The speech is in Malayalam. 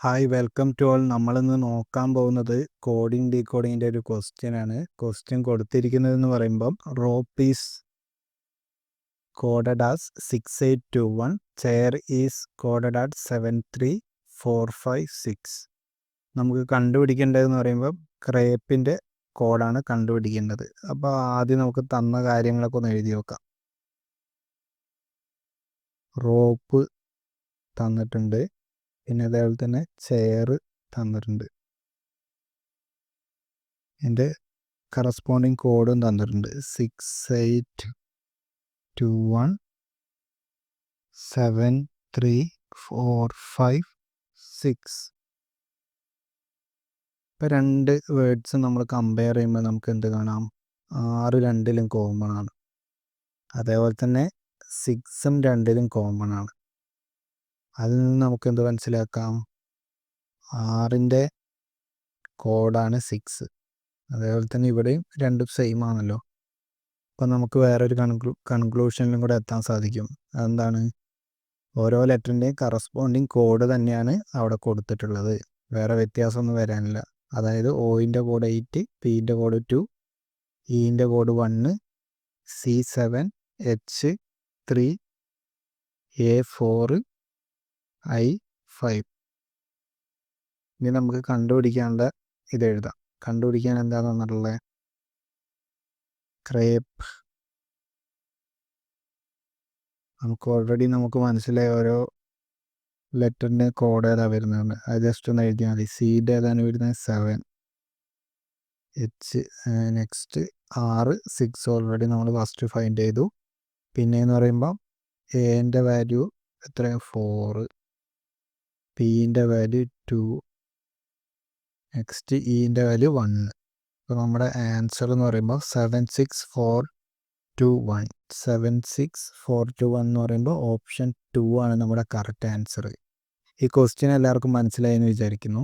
Hi welcome to all. നമ്മളിന്ന് നോക്കാൻ പോകുന്നത് കോഡിംഗ് ഡീകോഡിങ്ങിൻ്റെ ഒരു ക്വസ്റ്റ്യൻ ആണ്. ക്വസ്റ്റ്യൻ കൊടുത്തിരിക്കുന്നതെന്ന് പറയുമ്പം rope is coded as 6821, chair is coded at 73456. നമുക്ക് കണ്ടുപിടിക്കേണ്ടതെന്ന് പറയുമ്പോൾ ക്രേപ്പിൻ്റെ കോഡാണ് കണ്ടുപിടിക്കേണ്ടത്. അപ്പോൾ ആദ്യം നമുക്ക് തന്ന കാര്യങ്ങളൊക്കെ ഒന്ന് എഴുതി നോക്കാം. റോപ്പ് തന്നിട്ടുണ്ട്, പിന്നെ അതേപോലെ തന്നെ ചെയർ തന്നിട്ടുണ്ട്, എൻ്റെ കറസ്പോണ്ടിങ് കോഡും തന്നിട്ടുണ്ട് 6821 73456. ഇപ്പം രണ്ട് വേർഡ്സ് നമ്മൾ കമ്പയർ ചെയ്യുമ്പോൾ നമുക്ക് എന്ത് കാണാം? 6 രണ്ടിലും കോമൺ ആണ്, അതേപോലെ തന്നെ 6ഉം രണ്ടിലും കോമൺ ആണ്. അതിൽ നിന്ന് നമുക്ക് എന്ത് മനസ്സിലാക്കാം? 6ൻ്റെ കോഡാണ് 6, അതേപോലെ തന്നെ ഇവിടെയും രണ്ടും സെയിം ആണല്ലോ. അപ്പം നമുക്ക് വേറൊരു കൺക്ലൂഷനിലും കൂടെ എത്താൻ സാധിക്കും. അതെന്താണ്? ഓരോ ലെറ്ററിൻ്റെയും കറസ്പോണ്ടിങ് കോഡ് തന്നെയാണ് അവിടെ കൊടുത്തിട്ടുള്ളത്, വേറെ വ്യത്യാസമൊന്നും വരാനില്ല. അതായത് ഒയിൻ്റെ കോഡ് 8, പിൻ്റെ കോഡ് 2, ഇൻ്റെ code 1, C7, H3, A4, I5. ഇനി നമുക്ക് കണ്ടുപിടിക്കാനുള്ള ഇതെഴുതാം. കണ്ടുപിടിക്കാൻ എന്താണെന്നുള്ളത് ക്രേപ്പ്. നമുക്ക് മനസ്സിലായി ഓരോ ലെറ്ററിൻ്റെ കോഡ് ഏതാ വരുന്നത്. അത് ജസ്റ്റ് ഒന്ന് എഴുതിയാൽ മതി. സിയുടെ ഏതാണ് വരുന്നത്? 7. നെക്സ്റ്റ് 6, 6 ഓൾറെഡി നമ്മൾ ഫസ്റ്റ് ഫൈൻഡ് ചെയ്തു. പിന്നെ എന്ന് പറയുമ്പോൾ എൻ്റെ വാല്യൂ എത്രയാണ്? 4. പിൻ്റെ വാല്യൂ 2. നെക്സ്റ്റ് ഇൻ്റെ വാല്യൂ 1. അപ്പോൾ നമ്മുടെ ആൻസർ എന്ന് പറയുമ്പോൾ 76421. 76421 എന്ന് പറയുമ്പോൾ ഓപ്ഷൻ 2 ആണ് നമ്മുടെ കറക്റ്റ് ആൻസർ. ഈ ക്വസ്റ്റ്യൻ എല്ലാവർക്കും മനസ്സിലായെന്ന് വിചാരിക്കുന്നു.